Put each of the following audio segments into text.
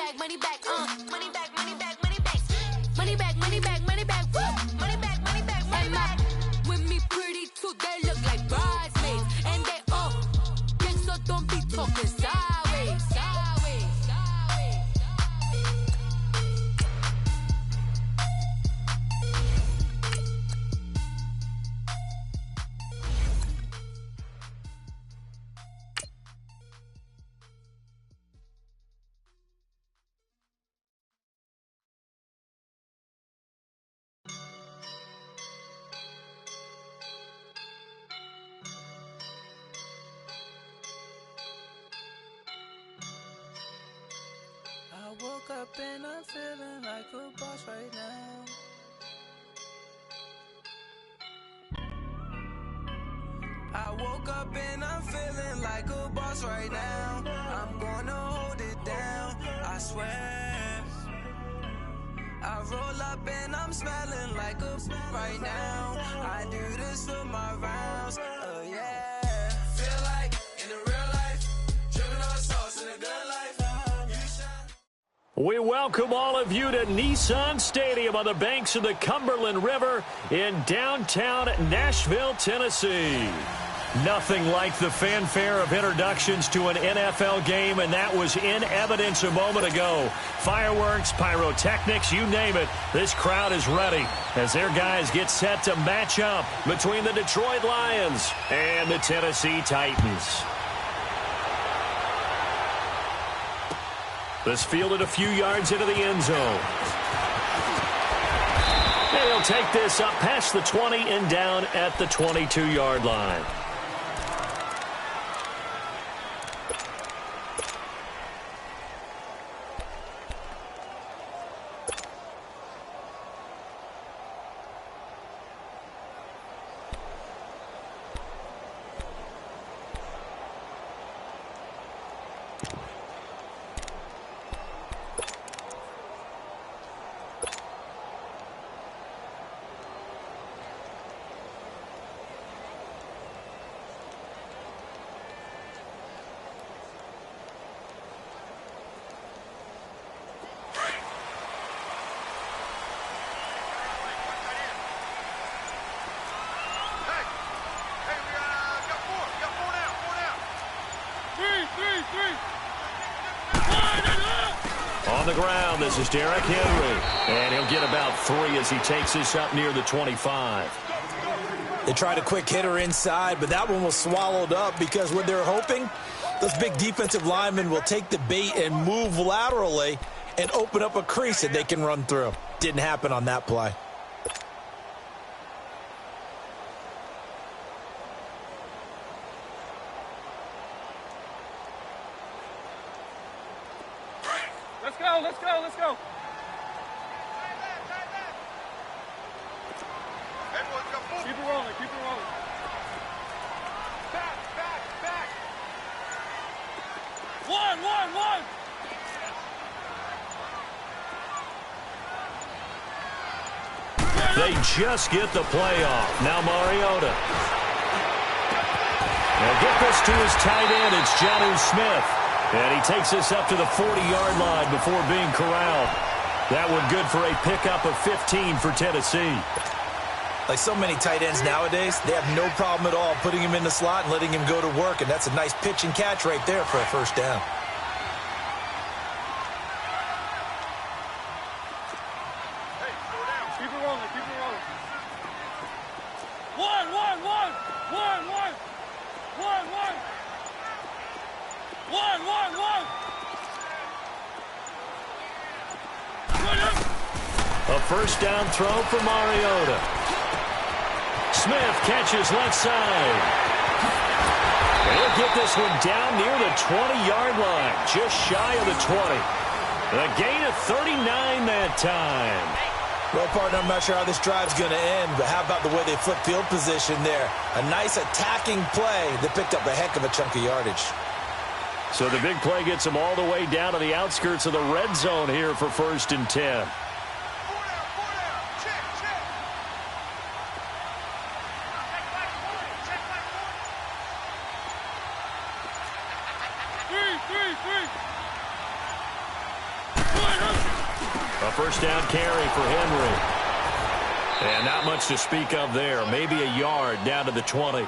back, money back, money back, money back, money back. Money back, money back, money back, woo! Money back, money back, money back. With me pretty too, they look like bridesmaids. And they all think so, don't be talking sideways, sideways, sideways. I woke up and I'm feeling like a boss right now. I woke up and I'm feeling like a boss right now. I'm gonna hold it down, I swear. I roll up and I'm smelling like a right now. I do this for my rounds, yeah. Feel like in the real life, dripping on sauce in a good life. We welcome all of you to Nissan Stadium on the banks of the Cumberland River in downtown Nashville, Tennessee. Nothing like the fanfare of introductions to an NFL game, and that was in evidence a moment ago. Fireworks, pyrotechnics, you name it. This crowd is ready as their guys get set to match up between the Detroit Lions and the Tennessee Titans. This fielded a few yards into the end zone. And he'll take this up past the 20 and down at the 22-yard line. On the ground, this is Derrick Henry. And he'll get about 3 as he takes this up near the 25. They tried a quick hitter inside, but that one was swallowed up because what they're hoping, those big defensive linemen will take the bait and move laterally and open up a crease that they can run through. Didn't happen on that play. Let's go, let's go, let's go. Keep it rolling, keep it rolling. Back, back, back. One. They just get the play off. Now Mariota. They'll get this to his tight end. It's Jonnu Smith. And he takes this up to the 40-yard line before being corralled. That one good for a pickup of 15 for Tennessee. Like so many tight ends nowadays, they have no problem at all putting him in the slot and letting him go to work. And that's a nice pitch and catch right there for a first down. Hey, slow down. Keep it rolling, keep it rolling. One. A first down throw for Mariota. Smith catches left side. And he'll get this one down near the 20-yard line, just shy of the 20. A gain of 39 that time. Well, partner, I'm not sure how this drive's going to end, but how about the way they flip field position there? A nice attacking play that picked up a heck of a chunk of yardage. So the big play gets them all the way down to the outskirts of the red zone here for 1st and 10. A first down carry for Henry. And not much to speak of there. Maybe a yard down to the 20.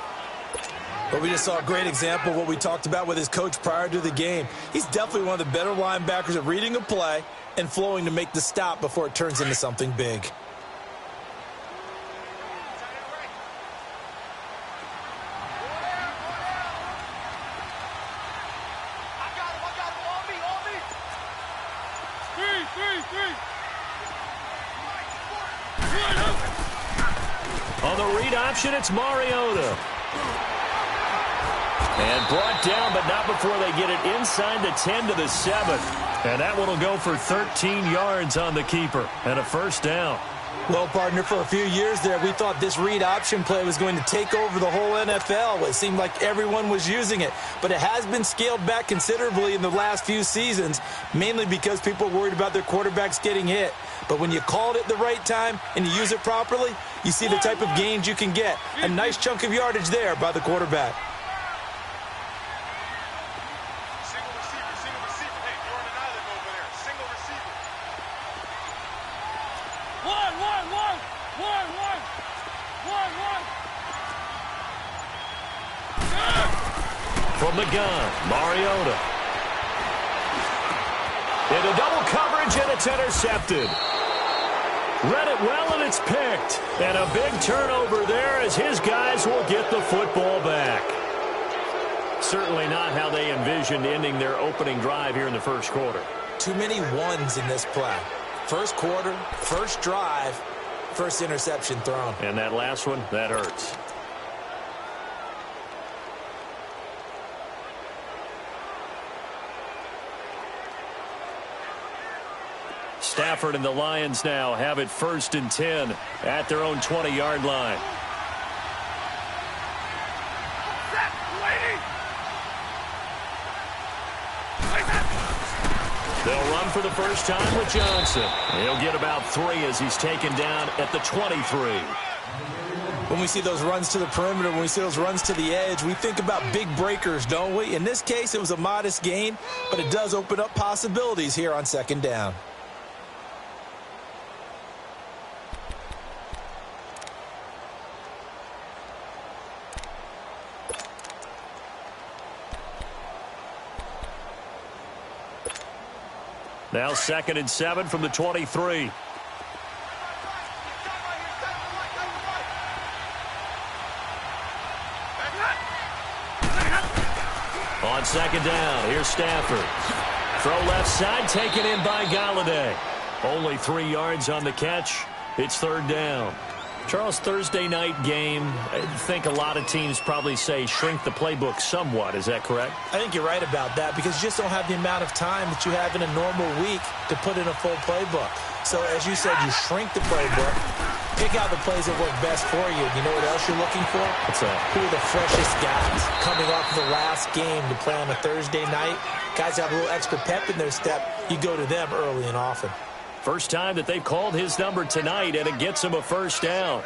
But we just saw a great example of what we talked about with his coach prior to the game. He's definitely one of the better linebackers at reading a play and flowing to make the stop before it turns into something big. On the read option, it's Mariota. And brought down, but not before they get it inside the 10 to the 7. And that one will go for 13 yards on the keeper and a first down. Well, partner, for a few years there, we thought this read option play was going to take over the whole NFL. It seemed like everyone was using it. But it has been scaled back considerably in the last few seasons, mainly because people are worried about their quarterbacks getting hit. But when you call it at the right time and you use it properly, you see the type of gains you can get. A nice chunk of yardage there by the quarterback. From the gun, Mariota. Into double coverage, and it's intercepted. Read it well, and it's picked. And a big turnover there as his guys will get the football back. Certainly not how they envisioned ending their opening drive here in the first quarter. Too many ones in this play. First quarter, first drive, first interception thrown. And that last one, that hurts. Stafford and the Lions now have it 1st and 10 at their own 20-yard line. They'll run for the first time with Johnson. He'll get about 3 as he's taken down at the 23. When we see those runs to the perimeter, when we see those runs to the edge, we think about big breakers, don't we? In this case, it was a modest gain, but it does open up possibilities here on 2nd down. Now 2nd and 7 from the 23. On 2nd down, here's Stafford. Throw left side, taken in by Galladay. Only 3 yards on the catch. It's 3rd down. Charles, Thursday night game, I think a lot of teams probably say shrink the playbook somewhat. Is that correct? I think you're right about that because you just don't have the amount of time that you have in a normal week to put in a full playbook. So, as you said, you shrink the playbook, pick out the plays that work best for you. You know what else you're looking for? What's that? Who are the freshest guys coming off the last game to play on a Thursday night? Guys have a little extra pep in their step. You go to them early and often. First time that they've called his number tonight, and it gets him a first down.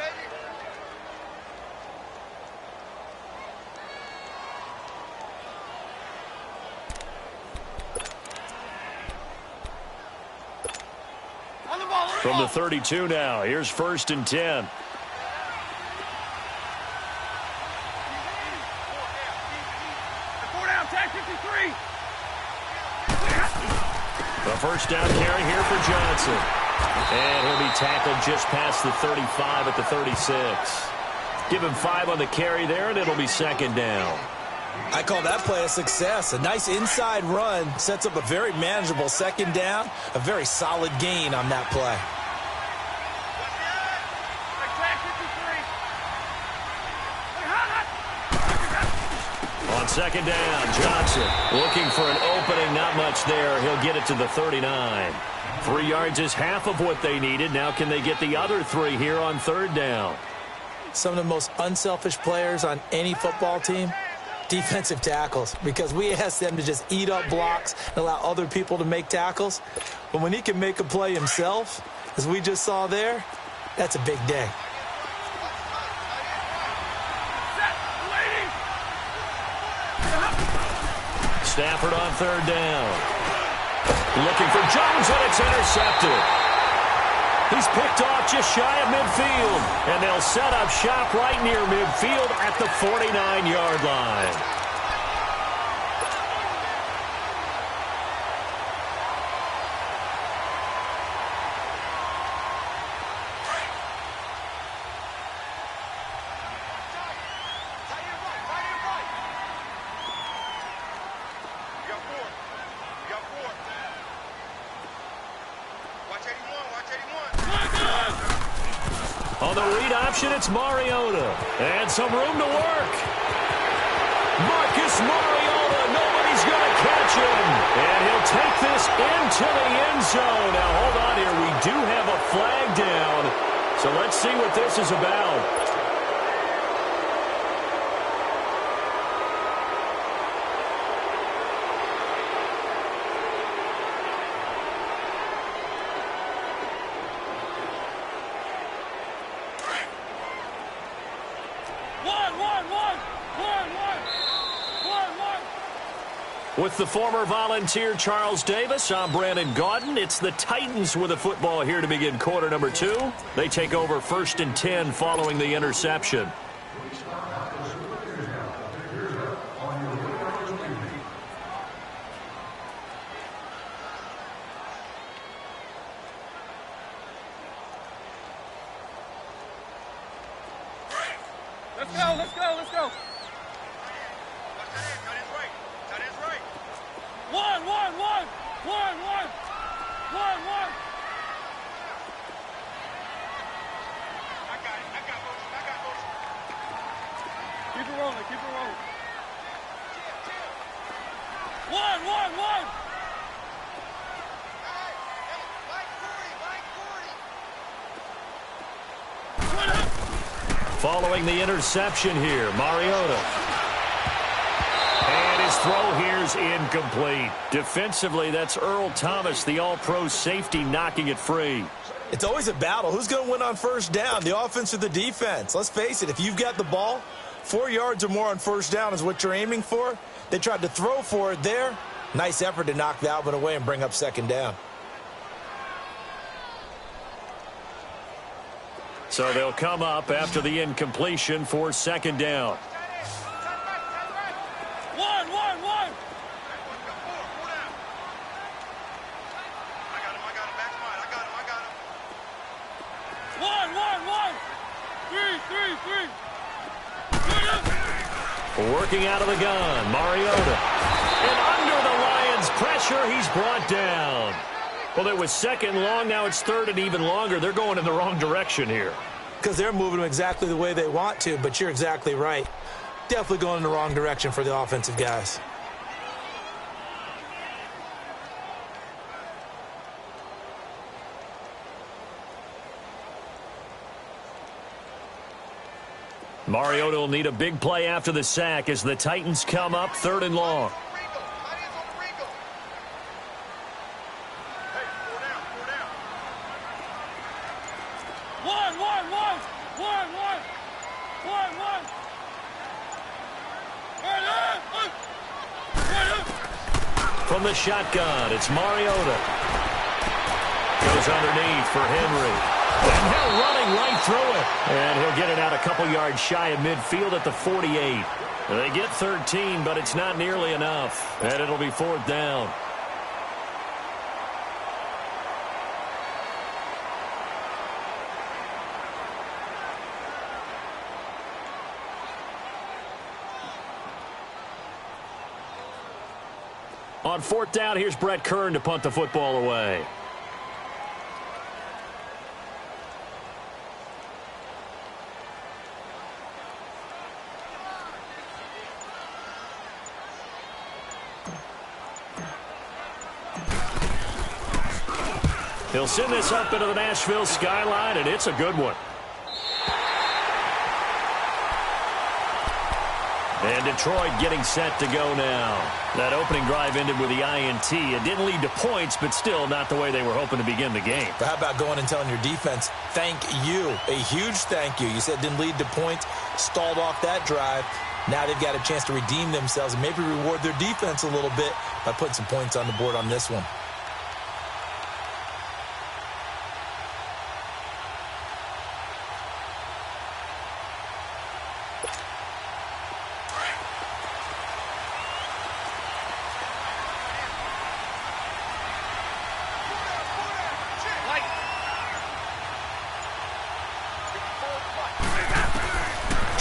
From the 32 now, here's 1st and 10. The first down carry here for Johnson. And he'll be tackled just past the 35 at the 36. Give him 5 on the carry there, and it'll be 2nd down. I call that play a success. A nice inside run sets up a very manageable 2nd down. A very solid gain on that play. On 2nd down, Johnson looking for an opening. Not much there. He'll get it to the 39. 3 yards is half of what they needed. Now can they get the other 3 here on 3rd down? Some of the most unselfish players on any football team, defensive tackles, because we ask them to just eat up blocks and allow other people to make tackles. But when he can make a play himself, as we just saw there, that's a big day. Stafford on 3rd down. Looking for Jones, and it's intercepted. He's picked off just shy of midfield, and they'll set up shop right near midfield at the 49-yard line. On the read option, it's Mariota. And some room to work. Marcus Mariota, nobody's going to catch him. And he'll take this into the end zone. Now, hold on here. We do have a flag down. So let's see what this is about. With the former Volunteer Charles Davis, I'm Brandon Gaudin. It's the Titans with the football here to begin quarter number 2. They take over 1st and 10 following the interception. Let's go, let's go, let's go. Keep it rolling, keep it rolling. One. Following the interception here, Mariota. And his throw here's incomplete. Defensively, that's Earl Thomas, the all-pro safety, knocking it free. It's always a battle. Who's going to win on first down, the offense or the defense? Let's face it, if you've got the ball, 4 yards or more on first down is what you're aiming for. They tried to throw for it there. Nice effort to knock that one away and bring up second down. So they'll come up after the incompletion for second down. One. Three. Working out of the gun, Mariota. And under the Lions' pressure, he's brought down. Well, it was second long, now it's third and even longer. They're going in the wrong direction here. Because they're moving them exactly the way they want to, but you're exactly right. Definitely going in the wrong direction for the offensive guys. Mariota will need a big play after the sack as the Titans come up third and long. From the shotgun, it's Mariota. Goes underneath for Henry. And they're running right through it. And he'll get it out a couple yards shy of midfield at the 48. They get 13, but it's not nearly enough. And it'll be fourth down. On fourth down, here's Brett Kern to punt the football away. He'll send this up into the Nashville skyline, and it's a good one. And Detroit getting set to go now. That opening drive ended with the INT. It didn't lead to points, but still not the way they were hoping to begin the game. But how about going and telling your defense, thank you, a huge thank you. You said it didn't lead to points, stalled off that drive. Now they've got a chance to redeem themselves and maybe reward their defense a little bit by putting some points on the board on this one.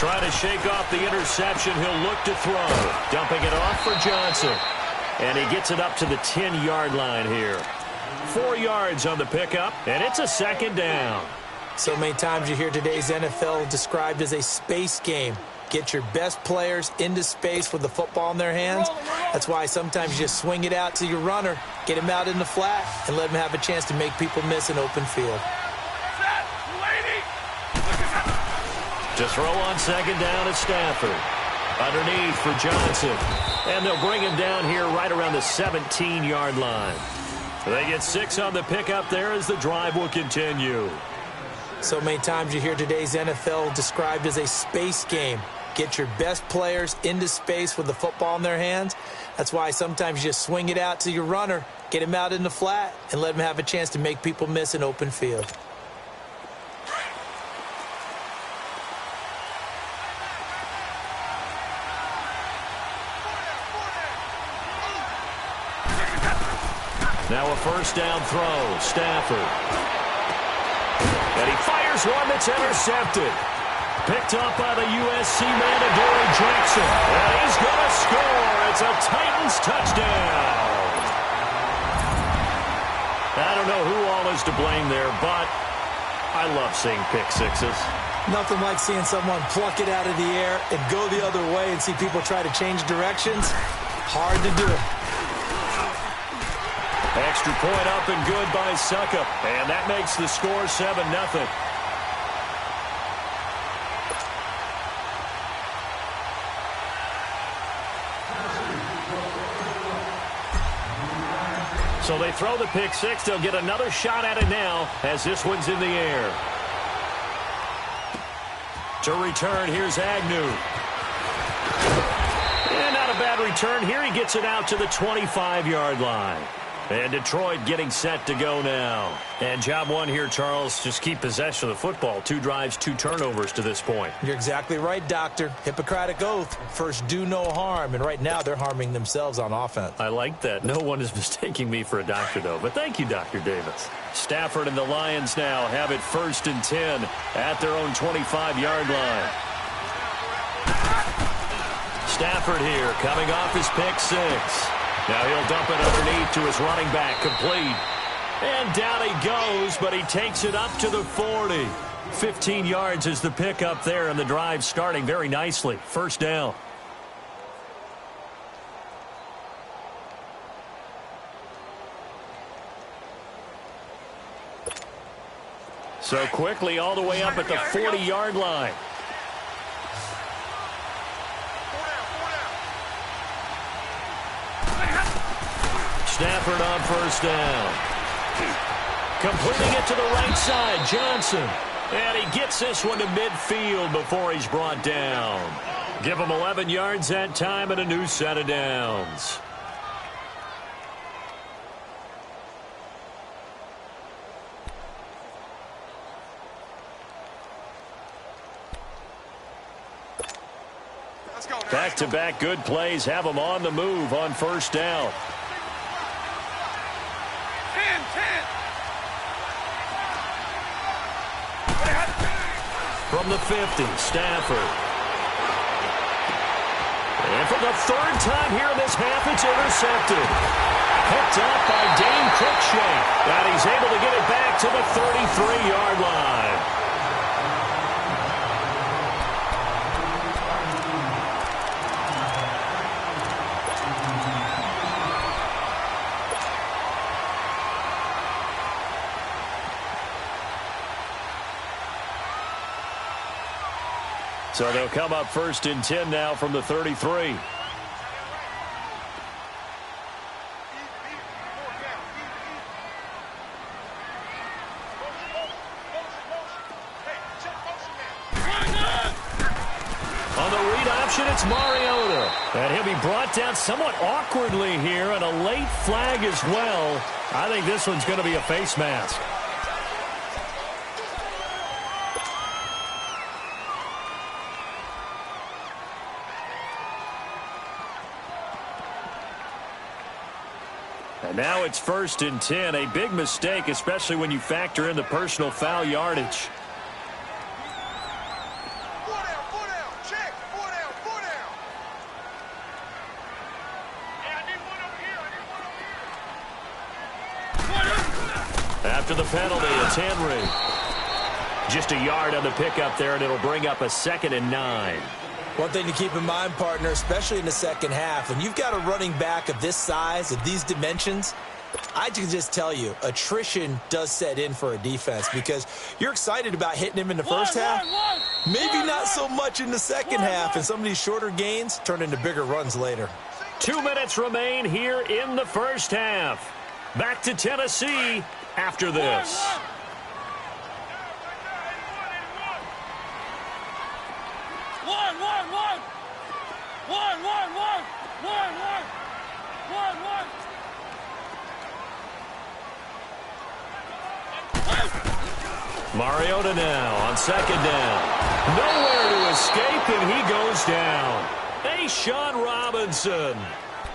Trying to shake off the interception. He'll look to throw. Dumping it off for Johnson. And he gets it up to the 10-yard line here. 4 yards on the pickup, and it's a second down. So many times you hear today's NFL described as a space game. Get your best players into space with the football in their hands. That's why sometimes you just swing it out to your runner, get him out in the flat, and let him have a chance to make people miss an open field. To throw on second down at Stafford. Underneath for Johnson. And they'll bring him down here right around the 17-yard line. They get 6 on the pickup there as the drive will continue. So many times you hear today's NFL described as a space game. Get your best players into space with the football in their hands. That's why sometimes you just swing it out to your runner, get him out in the flat, and let him have a chance to make people miss an open field. Now a first down throw, Stafford. And he fires one that's intercepted. Picked up by the USC man, Adoree Jackson. And he's going to score. It's a Titans touchdown. I don't know who all is to blame there, but I love seeing pick sixes. Nothing like seeing someone pluck it out of the air and go the other way and see people try to change directions. Hard to do it. Extra point up and good by Suckup. And that makes the score 7-0. So they throw the pick six. They'll get another shot at it now as this one's in the air. To return, here's Agnew. And not a bad return here. He gets it out to the 25-yard line. And Detroit getting set to go now. And job one here, Charles, just keep possession of the football. 2 drives, 2 turnovers to this point. You're exactly right, Doctor. Hippocratic oath. First, do no harm. And right now, they're harming themselves on offense. I like that. No one is mistaking me for a doctor, though. But thank you, Dr. Davis. Stafford and the Lions now have it 1st and 10 at their own 25-yard line. Stafford here coming off his pick six. Now he'll dump it underneath to his running back, complete. And down he goes, but he takes it up to the 40. 15 yards is the pickup there, and the drive starting very nicely. First down. So quickly all the way up at the 40-yard line. Stafford on first down. Completing it to the right side, Johnson. And he gets this one to midfield before he's brought down. Give him 11 yards that time and a new set of downs. Back-to-back good plays have him on the move on first down. From the 50, Stafford. And for the 3rd time here in this half, it's intercepted. Picked up by Dane Cruikshank. And he's able to get it back to the 33-yard line. So they'll come up 1st and 10 now from the 33. On the read option, it's Mariota. And he'll be brought down somewhat awkwardly here, and a late flag as well. I think this one's going to be a face mask. And now it's 1st and 10. A big mistake, especially when you factor in the personal foul yardage. After the penalty, it's Henry. Just a yard on the pickup there, and it'll bring up a 2nd and 9. One thing to keep in mind, partner, especially in the second half, when you've got a running back of this size, of these dimensions, I can just tell you, attrition does set in for a defense because you're excited about hitting him in the first half. Maybe not so much in the second half, and some of these shorter gains turn into bigger runs later. 2 minutes remain here in the first half. Back to Tennessee after this. Mariota now on 2nd down. Nowhere to escape, and he goes down. Sean Robinson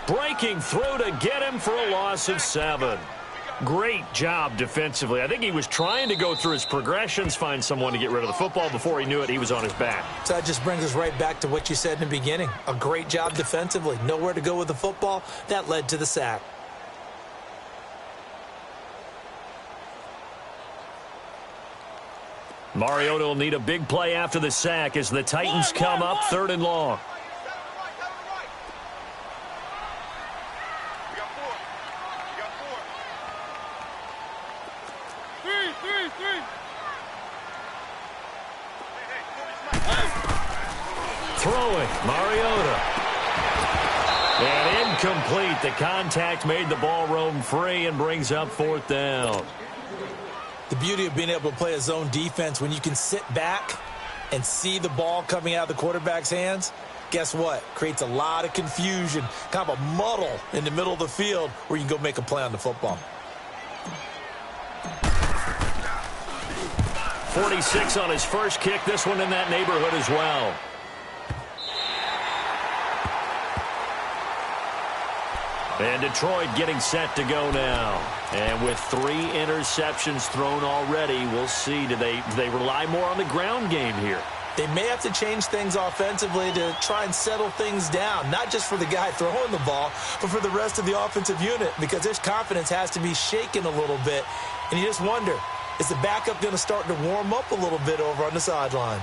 breaking through to get him for a loss of 7. Great job defensively. I think he was trying to go through his progressions, find someone to get rid of the football. Before he knew it, he was on his back. So that just brings us right back to what you said in the beginning. A great job defensively. Nowhere to go with the football. That led to the sack. Mariota will need a big play after the sack as the Titans come up 3rd and long. Throwing, Mariota. And incomplete. The contact made the ball roam free and brings up 4th down. The beauty of being able to play a zone defense when you can sit back and see the ball coming out of the quarterback's hands, guess what? Creates a lot of confusion, kind of a muddle in the middle of the field where you can go make a play on the football. 46 on his first kick. This one in that neighborhood as well. And Detroit getting set to go now. And with 3 interceptions thrown already, we'll see. Do they rely more on the ground game here? They may have to change things offensively to try and settle things down, not just for the guy throwing the ball, but for the rest of the offensive unit, because his confidence has to be shaken a little bit. And you just wonder, is the backup going to start to warm up a little bit over on the sideline?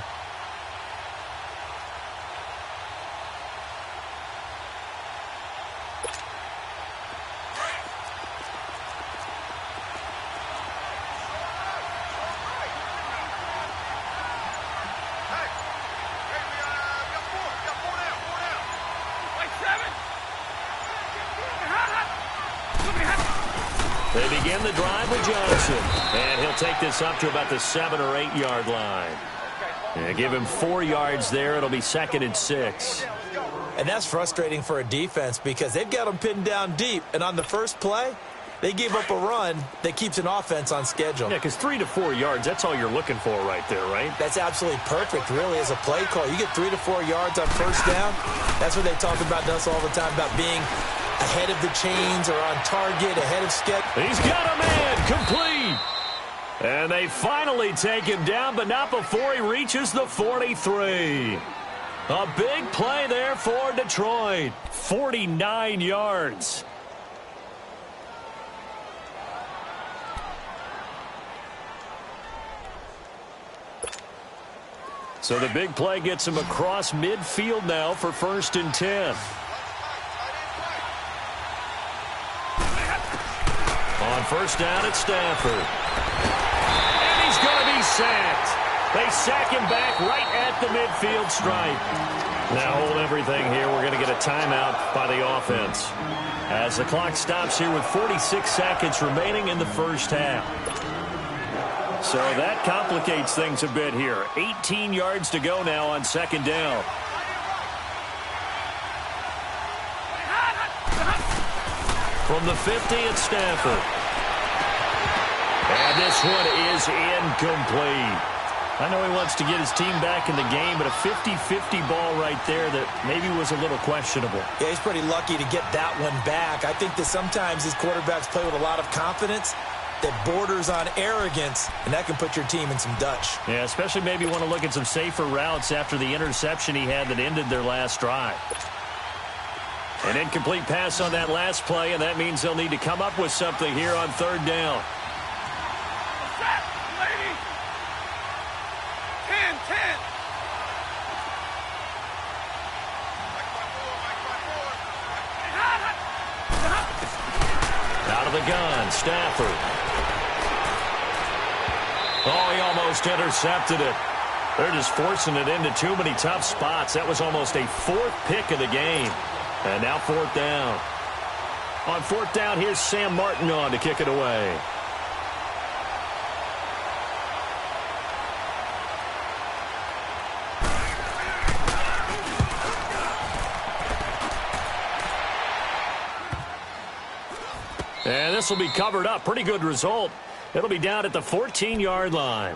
They begin the drive with Johnson. And he'll take this up to about the 7 or 8 yard line. And give him 4 yards there. It'll be 2nd and 6. And that's frustrating for a defense because they've got them pinned down deep. And on the first play, they gave up a run that keeps an offense on schedule. Yeah, because 3 to 4 yards, that's all you're looking for right there, right? That's absolutely perfect, really, as a play call. You get 3 to 4 yards on first down. That's what they talk about us all the time, about being ahead of the chains or on target, ahead of schedule. He's got a man, complete. And they finally take him down, but not before he reaches the 43. A big play there for Detroit. 49 yards. So the big play gets him across midfield now for 1st and 10. On first down at Stafford. And he's going to be sacked. They sack him back right at the midfield stripe. Now hold everything here. We're going to get a timeout by the offense as the clock stops here with 46 seconds remaining in the first half. So that complicates things a bit here. 18 yards to go now on 2nd down. From the 50 at Stafford. And this one is incomplete. I know he wants to get his team back in the game, but a 50-50 ball right there that maybe was a little questionable. Yeah, he's pretty lucky to get that one back. I think that sometimes these quarterbacks play with a lot of confidence that borders on arrogance, and that can put your team in some Dutch. Yeah, especially maybe want to look at some safer routes after the interception he had that ended their last drive. An incomplete pass on that last play, and that means they'll need to come up with something here on 3rd down. Out of the gun, Stafford. Oh, he almost intercepted it. They're just forcing it into too many tough spots. That was almost a fourth pick of the game. And now fourth down. On fourth down, here's Sam Martin on to kick it away. And this will be covered up. Pretty good result. It'll be down at the 14-yard line.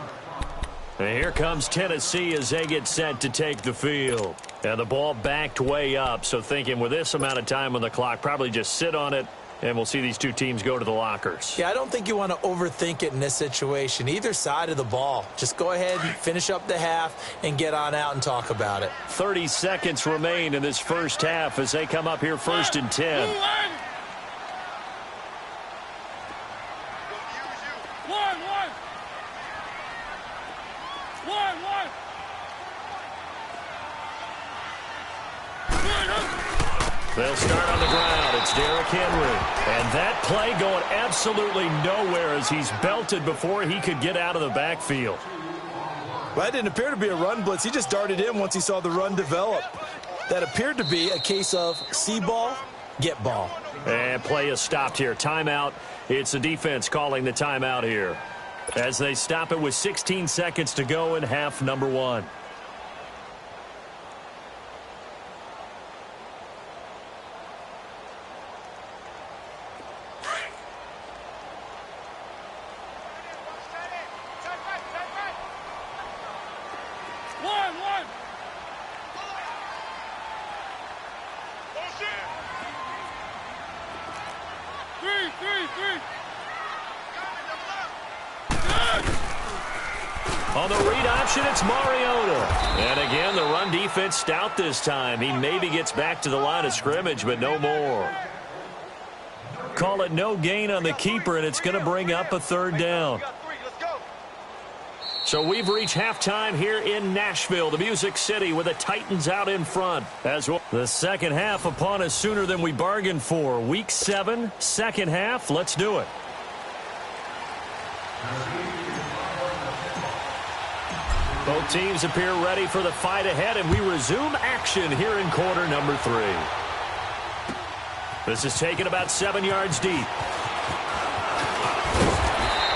And here comes Tennessee as they get set to take the field. And the ball backed way up, so thinking with this amount of time on the clock, probably just sit on it, and we'll see these two teams go to the lockers. Yeah, I don't think you want to overthink it in this situation. Either side of the ball. Just go ahead and finish up the half and get on out and talk about it. 30 seconds remain in this first half as they come up here first and 10. They'll start on the ground. It's Derrick Henry. And that play going absolutely nowhere as he's belted before he could get out of the backfield. Well, that didn't appear to be a run blitz. He just darted in once he saw the run develop. That appeared to be a case of see ball, get ball. And play is stopped here. Timeout. It's the defense calling the timeout here as they stop it with 16 seconds to go in half number one. On the read option, it's Mariota. And again, the run defense stout this time. He maybe gets back to the line of scrimmage, but no more. Call it no gain on the keeper, and it's going to bring up a third down. So we've reached halftime here in Nashville, the Music City, with the Titans out in front. As well, the second half upon us sooner than we bargained for. Week 7, second half. Let's do it. Both teams appear ready for the fight ahead, and we resume action here in quarter number 3. This is taken about 7 yards deep.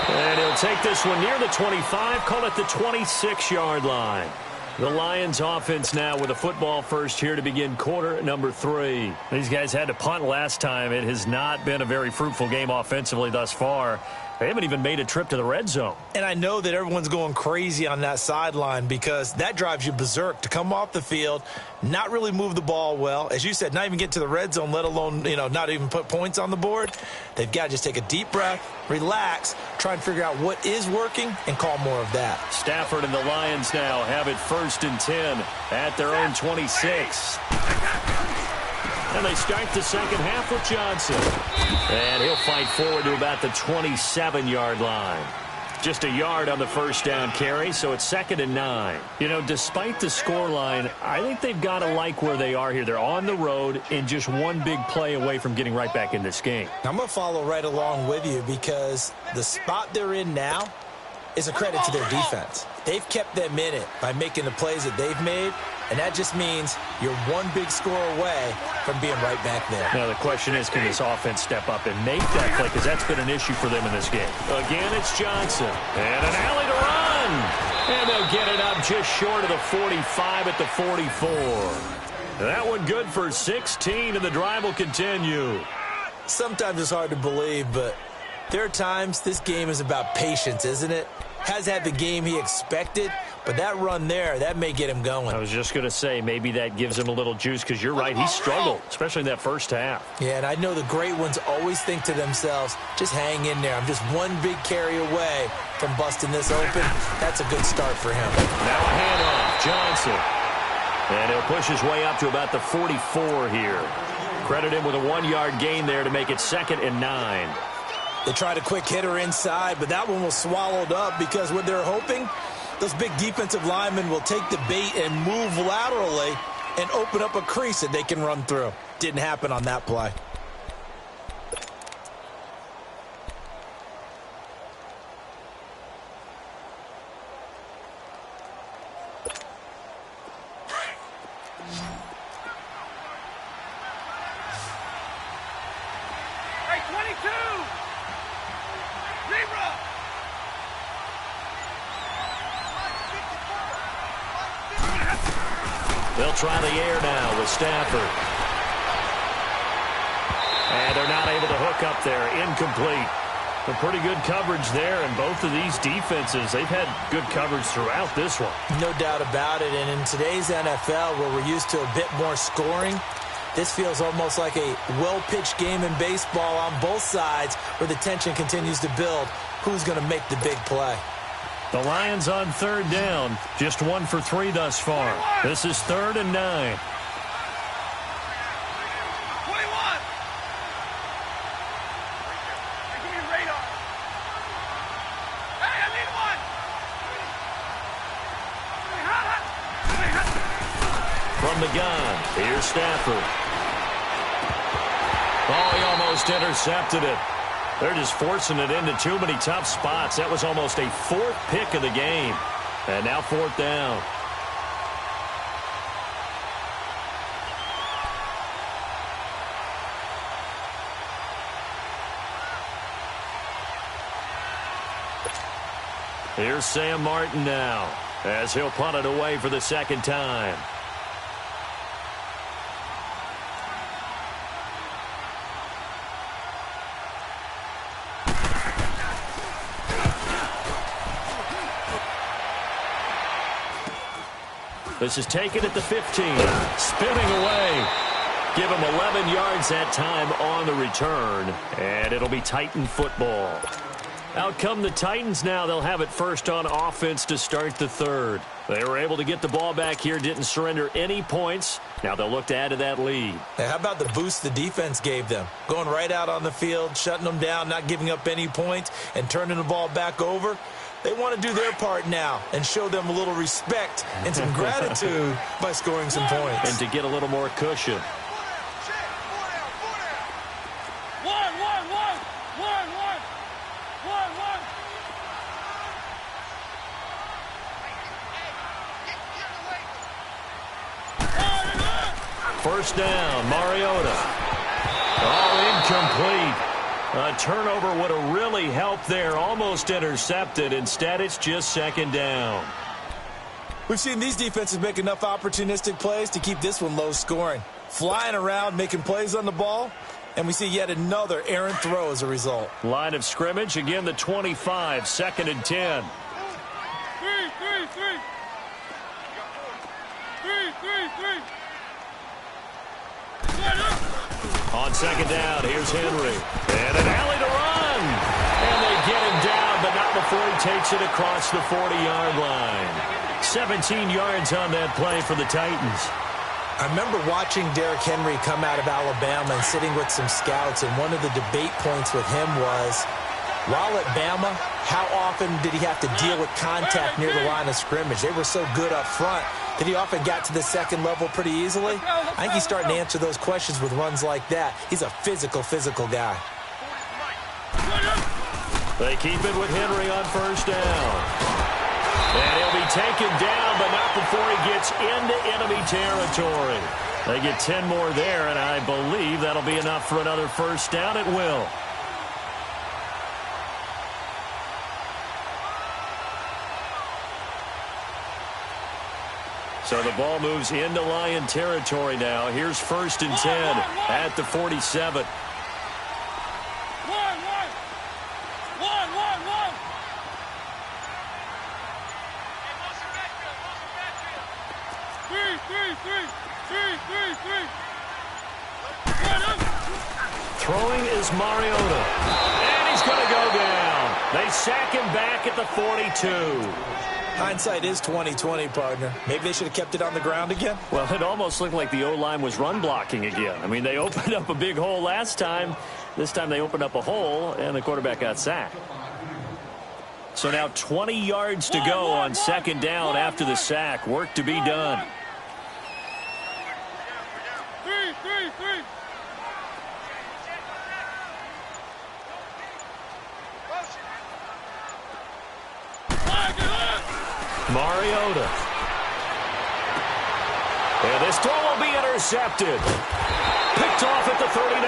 And he'll take this one near the 25, call it the 26-yard line. The Lions offense now with a football first here to begin quarter number 3. These guys had to punt last time. It has not been a very fruitful game offensively thus far. They haven't even made a trip to the red zone. And I know that everyone's going crazy on that sideline because that drives you berserk to come off the field, not really move the ball well. As you said, not even get to the red zone, let alone, not even put points on the board. They've got to just take a deep breath, relax, try and figure out what is working, and call more of that. Stafford and the Lions now have it first and 10 at their own 26. And they start the second half with Johnson. And he'll fight forward to about the 27-yard line. Just a yard on the first down carry, so it's 2nd and 9. Despite the scoreline, I think they've got to like where they are here. They're on the road and just one big play away from getting right back in this game. I'm going to follow right along with you because the spot they're in now is a credit to their defense. They've kept them in it by making the plays that they've made, and that just means you're one big score away from being right back there. Now the question is, can this offense step up and make that play? Because that's been an issue for them in this game. Again, it's Johnson. And an alley to run. And they'll get it up just short of the 45 at the 44. That one good for 16, and the drive will continue. Sometimes it's hard to believe, but there are times this game is about patience, isn't it? Has had the game he expected, but that run there, that may get him going. I was just going to say, maybe that gives him a little juice, because you're right, he struggled, especially in that first half. Yeah, and I know the great ones always think to themselves, just hang in there. I'm just one big carry away from busting this open. That's a good start for him. Now a handoff, Johnson. And he'll push his way up to about the 44 here. Credit him with a 1-yard gain there to make it 2nd and 9. They tried a quick hitter inside, but that one was swallowed up because what they're hoping, Those big defensive linemen will take the bait and move laterally and open up a crease that they can run through. Didn't happen on that play. They'll try the air now with Stafford. And they're not able to hook up there. Incomplete. A pretty good coverage there, and both of these defenses, they've had good coverage throughout this one. No doubt about it, and in today's NFL, where we're used to a bit more scoring, this feels almost like a well-pitched game in baseball on both sides where the tension continues to build. Who's going to make the big play? The Lions on third down. Just 1 for 3 thus far. This is 3rd and 9. 21. Give me radar. Hey, I need one. From the gun, here's Stafford. Oh, he almost intercepted it. They're just forcing it into too many tough spots. That was almost a 4th pick of the game. And now 4th down. Here's Sam Martin now, as he'll punt it away for the 2nd time. This is taken at the 15. Spinning away. Give him 11 yards that time on the return. And it'll be Titan football. Out come the Titans now. They'll have it first on offense to start the 3rd. They were able to get the ball back here. Didn't surrender any points. Now they'll look to add to that lead. Hey, how about the boost the defense gave them? Going right out on the field, shutting them down, not giving up any points, and turning the ball back over. They want to do their part now and show them a little respect and some gratitude by scoring some points. And to get a little more cushion. First down, Mariota. Oh, incomplete. A turnover would have really helped there. Almost intercepted. Instead, it's just 2nd down. We've seen these defenses make enough opportunistic plays to keep this one low scoring. Flying around, making plays on the ball, and we see yet another errant throw as a result. Line of scrimmage, again the 25, 2nd and 10. 3. On 2nd down, here's Henry. And an alley to run. And they get him down, but not before he takes it across the 40-yard line. 17 yards on that play for the Titans. I remember watching Derrick Henry come out of Alabama and sitting with some scouts, and one of the debate points with him was, while at Bama, how often did he have to deal with contact near the line of scrimmage? They were so good up front that he often got to the 2nd level pretty easily. I think he's starting to answer those questions with runs like that. He's a physical guy. They keep it with Henry on first down. And he'll be taken down, but not before he gets into enemy territory. They get 10 more there, and I believe that'll be enough for another first down. It will. So the ball moves into Lion territory now. Here's 1st and 10 at the 47. Throwing is Mariota. And he's going to go down. They sack him back at the 42. Hindsight is 20/20, partner. Maybe they should have kept it on the ground again. Well, it almost looked like the O-line was run blocking again. I mean, they opened up a big hole last time. This time they opened up a hole, and the quarterback got sacked. So now 20 yards to go on second down after the sack. Work to be done. Three. Mariota. And this throw will be intercepted. Picked off at the 39.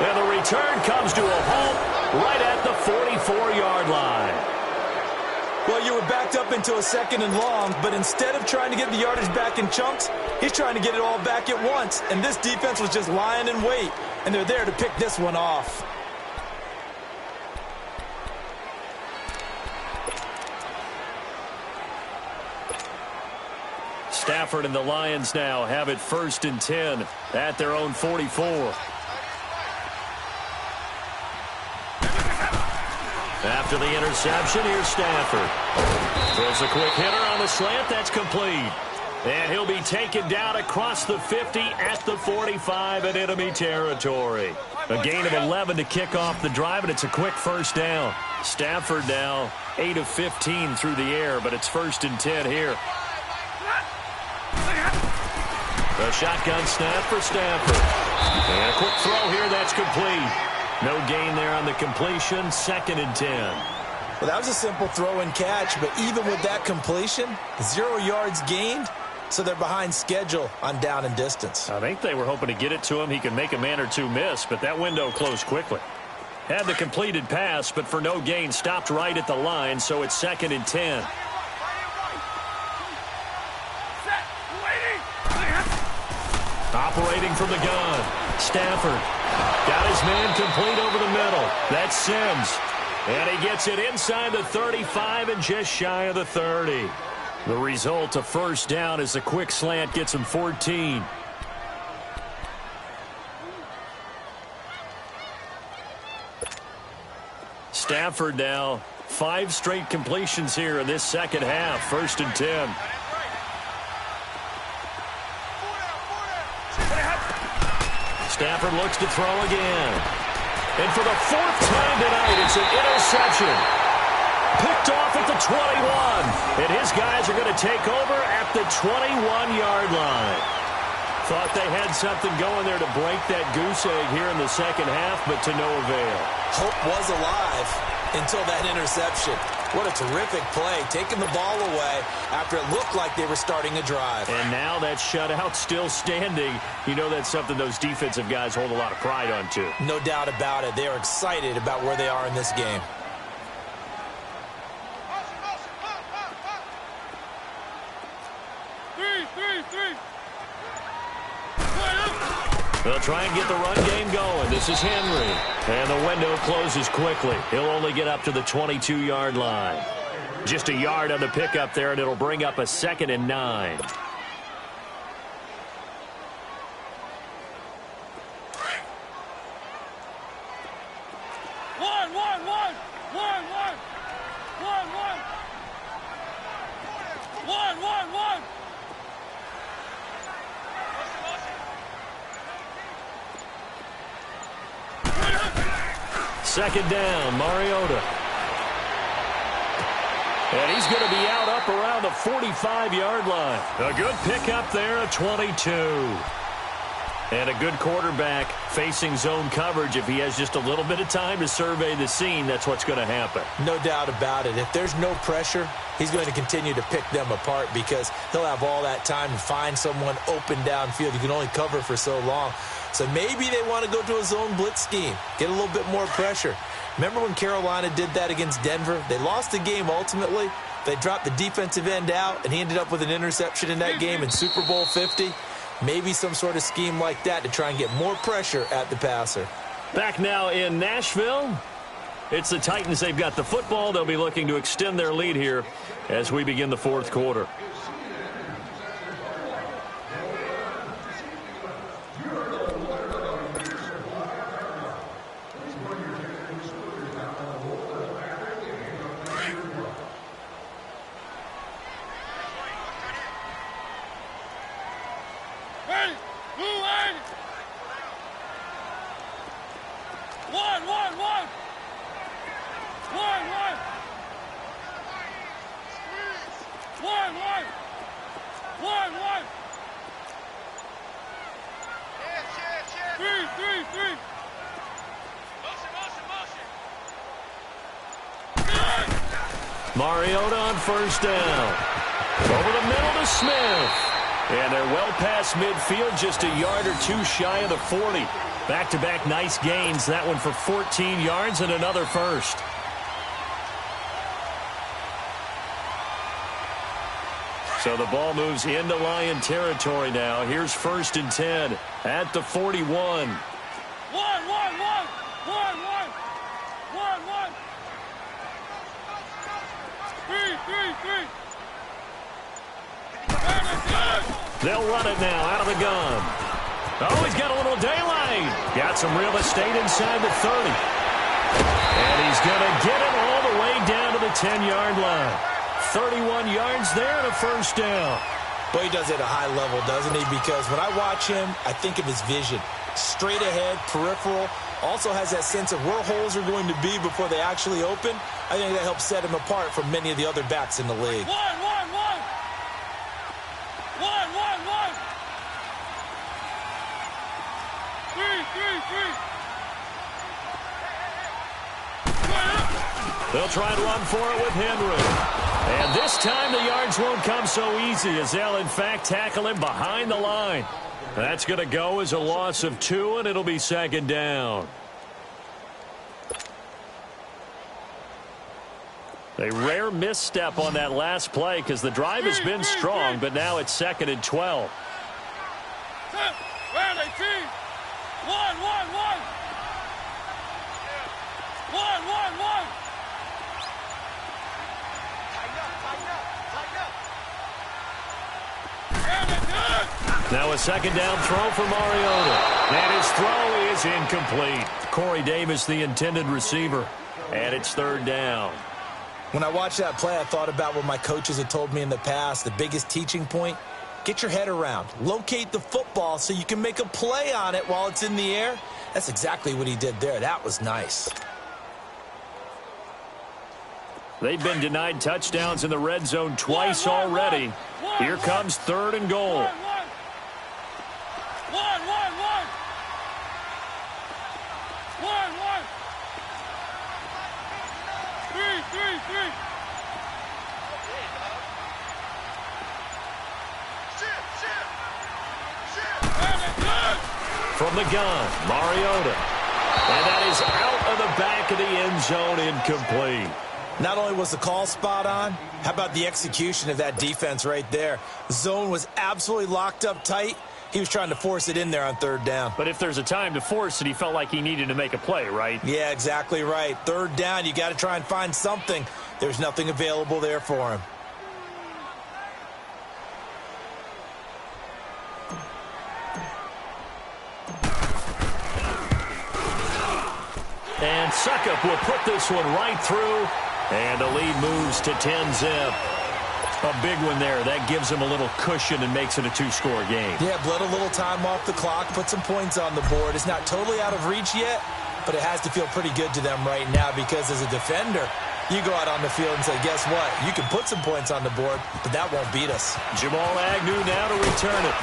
And the return comes to a halt right at the 44-yard line. Well, you were backed up into a second and long, but instead of trying to get the yardage back in chunks, he's trying to get it all back at once. And this defense was just lying in wait, and they're there to pick this one off. Stafford and the Lions now have it 1st and 10 at their own 44. After the interception, here's Stafford. Throws a quick hitter on the slant. That's complete. And he'll be taken down across the 50 at the 45 in enemy territory. A gain of 11 to kick off the drive, and it's a quick first down. Stafford now 8 of 15 through the air, but it's 1st and 10 here. A shotgun snap for Stafford. And a quick throw here, that's complete. No gain there on the completion, 2nd and 10. Well, that was a simple throw and catch, but even with that completion, 0 yards gained, so they're behind schedule on down and distance. I think they were hoping to get it to him. He could make a man or two miss, but that window closed quickly. Had the completed pass, but for no gain, stopped right at the line, so it's 2nd and 10. Operating from the gun, Stafford got his man complete over the middle. That's Sims. And he gets it inside the 35 and just shy of the 30. The result, a first down, as a quick slant gets him 14. Stafford now 5 straight completions here in this second half, 1st and 10. Stafford looks to throw again. And for the 4th time tonight, it's an interception. Picked off at the 21. And his guys are going to take over at the 21-yard line. Thought they had something going there to break that goose egg here in the second half, but to no avail. Hope was alive until that interception. What a terrific play, taking the ball away after it looked like they were starting a drive. And now that shutout still standing. You know that's something those defensive guys hold a lot of pride on, too. No doubt about it. They are excited about where they are in this game. Three. They'll try and get the run game going. This is Henry. And the window closes quickly. He'll only get up to the 22-yard line. Just a yard on the pickup there, and it'll bring up a 2nd and 9. One. 2nd down, Mariota. And he's going to be out up around the 45-yard line. A good pickup there, a 22. And a good quarterback facing zone coverage. If he has just a little bit of time to survey the scene, that's what's going to happen. No doubt about it. If there's no pressure, he's going to continue to pick them apart because he'll have all that time to find someone open downfield. You can only cover for so long. So maybe they want to go to a zone blitz scheme, get a little bit more pressure. Remember when Carolina did that against Denver? They lost the game ultimately. They dropped the defensive end out, and he ended up with an interception in that game in Super Bowl 50. Maybe some sort of scheme like that to try and get more pressure at the passer. Back now in Nashville. It's the Titans. They've got the football. They'll be looking to extend their lead here as we begin the 4th quarter. Mariota on first down. Over the middle to Smith. And they're well past midfield, just a yard or two shy of the 40. Back-to-back nice gains. That one for 14 yards and another first. So the ball moves into Lion territory now. Here's 1st and 10 at the 41. They'll run it now out of the gun. Oh, he's got a little daylight. Got some real estate inside the 30. And he's going to get it all the way down to the 10-yard line. 31 yards there and a first down. Well, he does it at a high level, doesn't he? Because when I watch him, I think of his vision. Straight ahead, peripheral. Also has that sense of where holes are going to be before they actually open. I think that helps set him apart from many of the other backs in the league. They'll try and run for it with Henry. And this time the yards won't come so easy as they'll, in fact, tackle him behind the line. That's going to go as a loss of 2, and it'll be 2nd down. A rare misstep on that last play because the drive has been strong, but now it's 2nd and 12. Now a 2nd down throw for Mariota. And his throw is incomplete. Corey Davis, the intended receiver. And it's 3rd down. When I watched that play, I thought about what my coaches had told me in the past. The biggest teaching point, get your head around. Locate the football so you can make a play on it while it's in the air. That's exactly what he did there. That was nice. They've been denied touchdowns in the red zone twice already. Here comes 3rd and goal. From the gun, Mariota. And that is out of the back of the end zone, incomplete. Not only was the call spot on, how about the execution of that defense right there? The zone was absolutely locked up tight. He was trying to force it in there on 3rd down. But if there's a time to force it, he felt like he needed to make a play, right? Yeah, exactly right. 3rd down, you got to try and find something. There's nothing available there for him. And Suckup will put this one right through. And the lead moves to 10-zip. A big one there. That gives him a little cushion and makes it a 2-score game. Yeah, bled a little time off the clock, put some points on the board. It's not totally out of reach yet, but it has to feel pretty good to them right now because as a defender, you go out on the field and say, guess what? You can put some points on the board, but that won't beat us. Jamal Agnew now to return it.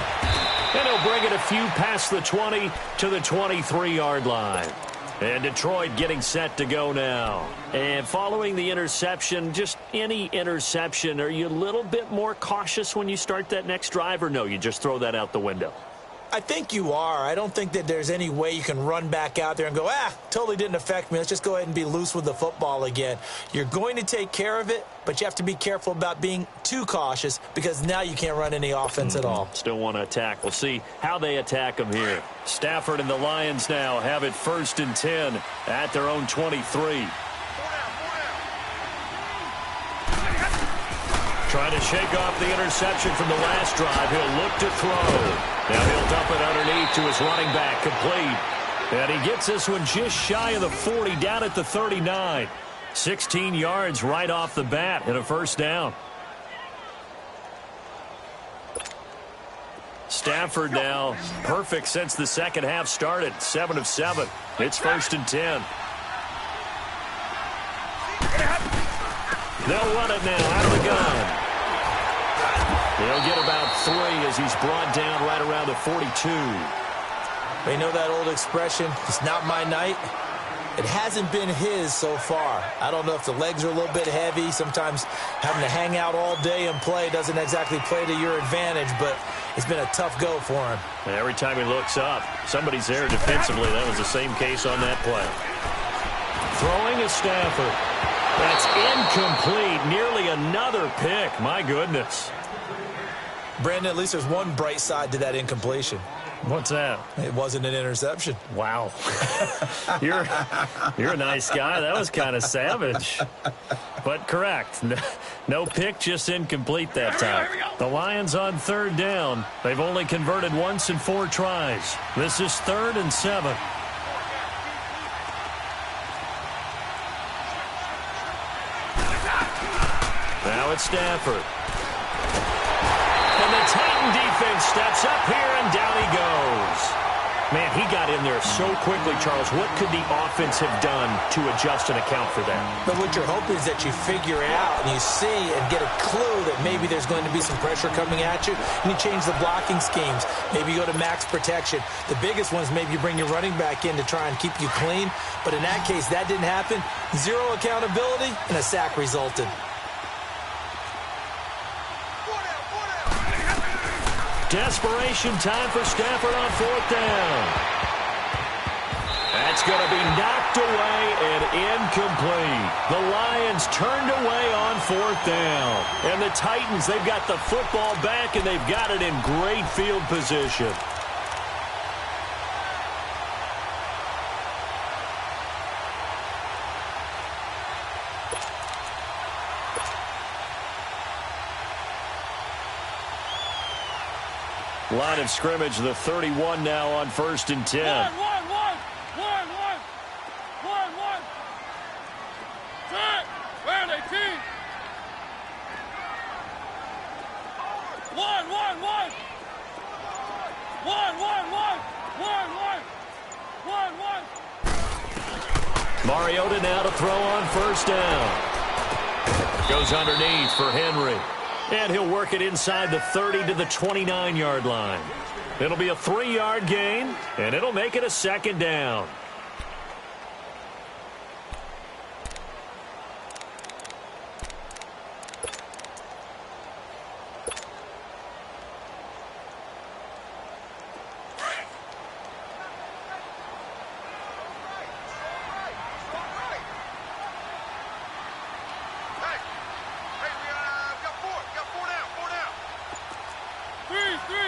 And he'll bring it a few past the 20 to the 23-yard line. And Detroit getting set to go now. And following the interception, just any interception, are you a little bit more cautious when you start that next drive, or no, you just throw that out the window? I think you are. I don't think that there's any way you can run back out there and go, totally didn't affect me. Let's just go ahead and be loose with the football again. You're going to take care of it, but you have to be careful about being too cautious because now you can't run any offense at all. Still want to attack. We'll see how they attack them here. Stafford and the Lions now have it 1st and 10 at their own 23. Trying to shake off the interception from the last drive. He'll look to throw. Now he'll dump it underneath to his running back, complete. And he gets this one just shy of the 40, down at the 39. 16 yards right off the bat and a 1st down. Stafford now perfect since the second half started. 7 of 7. It's 1st and 10. They'll run it now out of the gun. They'll get about 3 as he's brought down right around the 42. You know that old expression, it's not my night? It hasn't been his so far. I don't know if the legs are a little bit heavy. Sometimes having to hang out all day and play doesn't exactly play to your advantage, but it's been a tough go for him. And every time he looks up, somebody's there defensively. That was the same case on that play. Throwing is Stafford. That's incomplete. Nearly another pick. My goodness. Brandon, at least there's one bright side to that incompletion. What's that? It wasn't an interception. Wow. You're a nice guy. That was kind of savage. But correct. No pick, just incomplete that time. The Lions on 3rd down. They've only converted once in 4 tries. This is 3rd and 7. Now it's Stafford. And the Titan defense steps up here, and down he goes. Man, he got in there so quickly, Charles. What could the offense have done to adjust and account for that? But what you're hoping is that you figure out and you see and get a clue that maybe there's going to be some pressure coming at you, and you change the blocking schemes. Maybe you go to max protection. The biggest one is maybe you bring your running back in to try and keep you clean. But in that case, that didn't happen. 0 accountability, and a sack resulted. Desperation time for Stafford on 4th down. That's going to be knocked away and incomplete. The Lions turned away on 4th down. And the Titans, they've got the football back, and they've got it in great field position. Line of scrimmage, the 31 now on 1st and 10. One. Set. Round 18. One. Mariota now to throw on 1st down. Goes underneath for Henry. And he'll work it inside the 30 to the 29-yard line. It'll be a 3-yard gain, and it'll make it a 2nd down.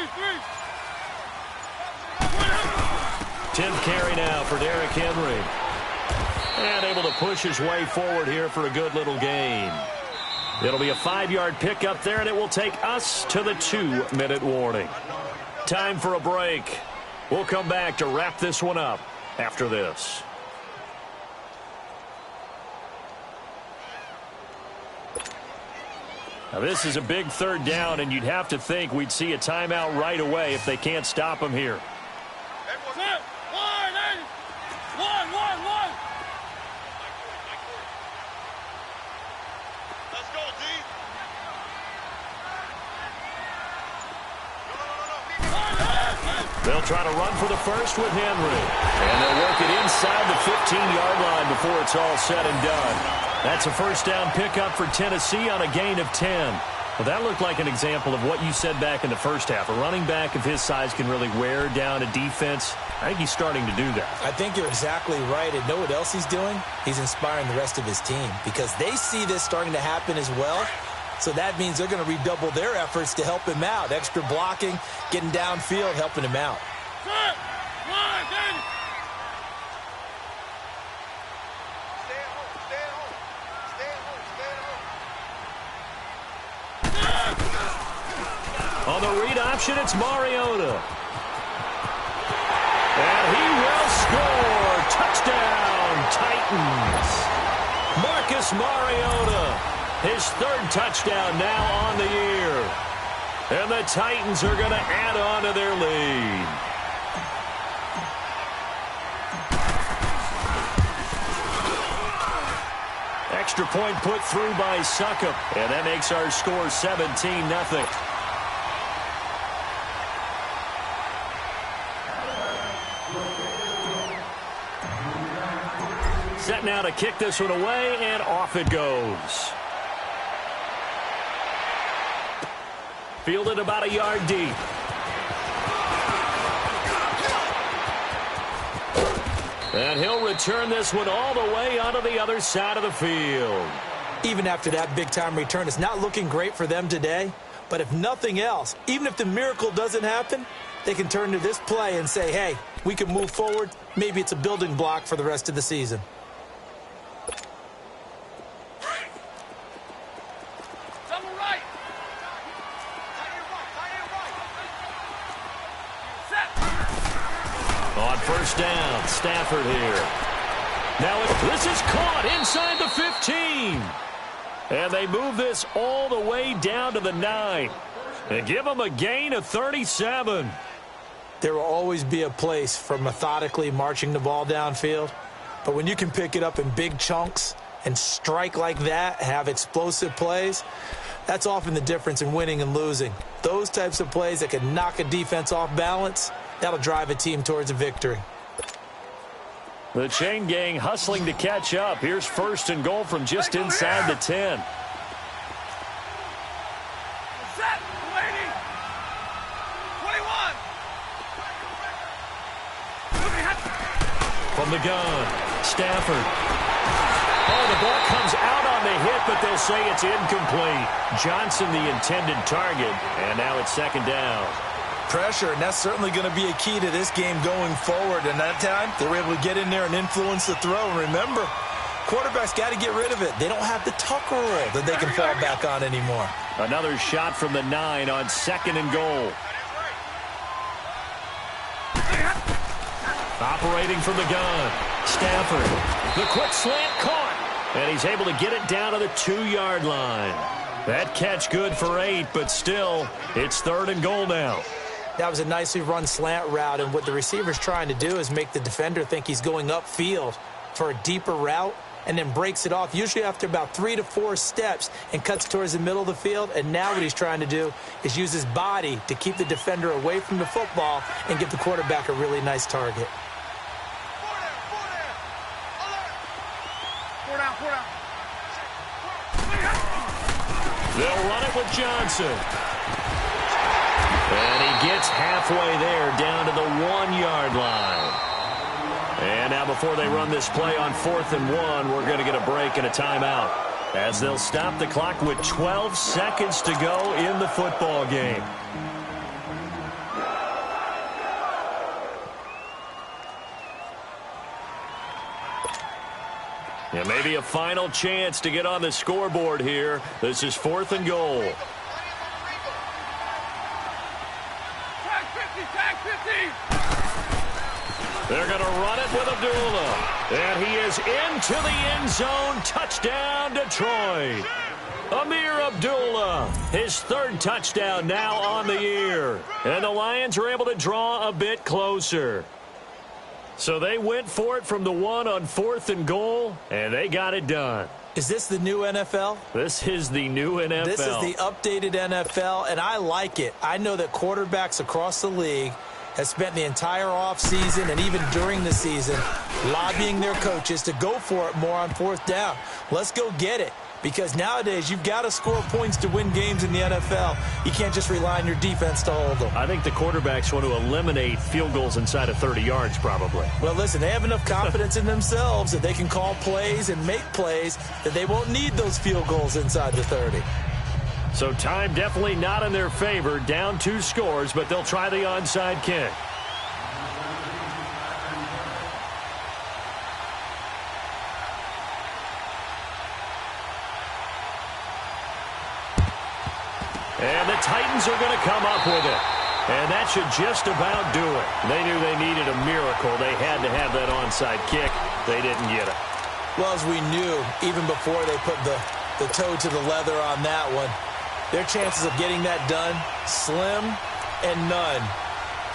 Three. 10th carry now for Derrick Henry. And able to push his way forward here for a good little gain. It'll be a 5-yard pickup there, and it will take us to the 2-minute warning. Time for a break. We'll come back to wrap this one up after this. Now, this is a big 3rd down, and you'd have to think we'd see a timeout right away if they can't stop him here. One. Let's go, D. They'll try to run for the first with Henry. And they'll work it inside the 15-yard line before it's all said and done. That's a 1st down pickup for Tennessee on a gain of 10. Well, that looked like an example of what you said back in the first half. A running back of his size can really wear down a defense. I think he's starting to do that. I think you're exactly right. And know what else he's doing? He's inspiring the rest of his team because they see this starting to happen as well. So that means they're going to redouble their efforts to help him out. Extra blocking, getting downfield, helping him out. On the read option, it's Mariota. And he will score. Touchdown, Titans. Marcus Mariota, his 3rd touchdown now on the year. And the Titans are going to add on to their lead. Extra point put through by Succop. And that makes our score 17-0. now to kick this one away, and off it goes. Fielded about a yard deep. And he'll return this one all the way onto the other side of the field. Even after that big-time return, it's not looking great for them today. But if nothing else, even if the miracle doesn't happen, they can turn to this play and say, hey, we can move forward. Maybe it's a building block for the rest of the season. On first down, Stafford here. Now this is caught inside the 15. And they move this all the way down to the 9. And give them a gain of 37. There will always be a place for methodically marching the ball downfield. But when you can pick it up in big chunks and strike like that, have explosive plays, that's often the difference in winning and losing. Those types of plays that can knock a defense off balance, that'll drive a team towards a victory. The chain gang hustling to catch up. Here's first and goal from just inside the 10. From the gun, Stafford. Oh, the ball comes out on the hit, but they'll say it's incomplete. Johnson, the intended target, and now it's second down. Pressure, and that's certainly going to be a key to this game going forward. And that time, they were able to get in there and influence the throw. And remember, quarterbacks got to get rid of it. They don't have the Tucker rule that they can fall back on anymore. Another shot from the 9 on second and goal. Operating from the gun, Stafford. The quick slant caught, and he's able to get it down to the 2-yard line. That catch good for 8, but still, it's third and goal now. That was a nicely run slant route, and what the receiver's trying to do is make the defender think he's going upfield for a deeper route and then breaks it off, usually after about 3 to 4 steps, and cuts towards the middle of the field. And now what he's trying to do is use his body to keep the defender away from the football and give the quarterback a really nice target. They'll run it with Johnson. And he gets halfway there down to the 1-yard line. And now before they run this play on 4th and 1, we're going to get a break and a timeout, as they'll stop the clock with 12 seconds to go in the football game. And maybe a final chance to get on the scoreboard here. This is 4th and goal. They're going to run it with Abdullah. And he is into the end zone. Touchdown, Detroit. Amir Abdullah, his 3rd touchdown now on the year. And the Lions are able to draw a bit closer. So they went for it from the 1 on 4th and goal, and they got it done. Is this the new NFL? This is the new NFL. This is the updated NFL, and I like it. I know that quarterbacks across the league have spent the entire offseason and even during the season lobbying their coaches to go for it more on 4th down. Let's go get it. Because nowadays, you've got to score points to win games in the NFL. You can't just rely on your defense to hold them. I think the quarterbacks want to eliminate field goals inside of 30 yards, probably. Well, listen, they have enough confidence in themselves that they can call plays and make plays that they won't need those field goals inside the 30. So time definitely not in their favor. Down 2 scores, but they'll try the onside kick. And the Titans are going to come up with it. And that should just about do it. They knew they needed a miracle. They had to have that onside kick. They didn't get it. Well, as we knew, even before they put the toe to the leather on that one, their chances of getting that done, slim and none.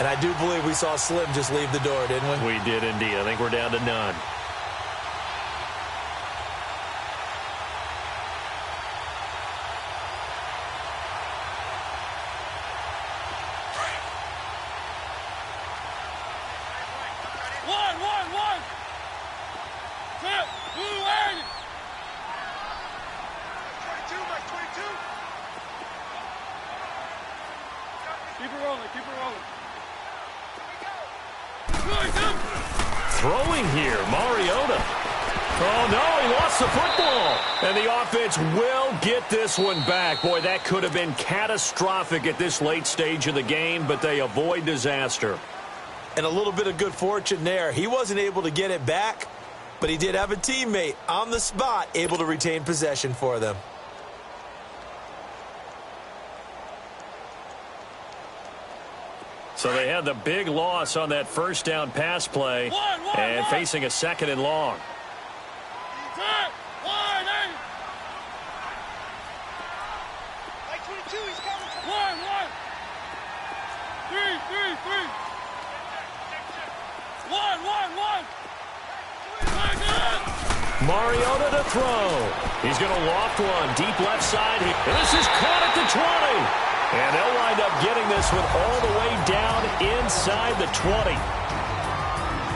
And I do believe we saw Slim just leave the door, didn't we? We did indeed. I think we're down to none. One, two, Keep it rolling. Throwing here, Mariota. Oh, no, he lost the football. And the offense will get this one back. Boy, that could have been catastrophic at this late stage of the game, but they avoid disaster. And a little bit of good fortune there. He wasn't able to get it back, but he did have a teammate on the spot able to retain possession for them. So they had the big loss on that first down pass play and facing a 2nd and long. Mariota to throw. He's going to loft one deep left side. This is caught at the 20. And they'll wind up getting this one all the way down inside the 20.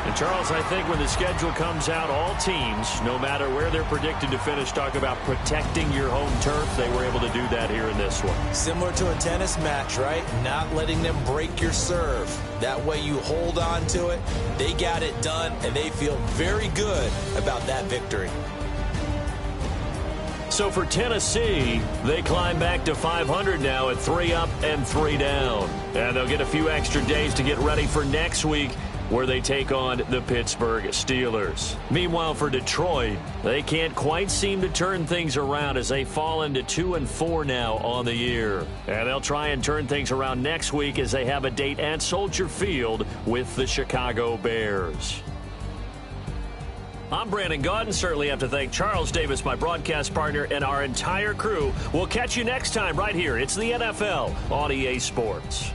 And, Charles, I think when the schedule comes out, all teams, no matter where they're predicted to finish, talk about protecting your home turf. They were able to do that here in this one. Similar to a tennis match, right? Not letting them break your serve. That way you hold on to it. They got it done, and they feel very good about that victory. So for Tennessee, they climb back to 500 now at 3 up and 3 down. And they'll get a few extra days to get ready for next week, where they take on the Pittsburgh Steelers. Meanwhile, for Detroit, they can't quite seem to turn things around as they fall into 2-4 now on the year. And they'll try and turn things around next week as they have a date at Soldier Field with the Chicago Bears. I'm Brandon Gaudin. Certainly have to thank Charles Davis, my broadcast partner, and our entire crew. We'll catch you next time right here. It's the NFL on EA Sports.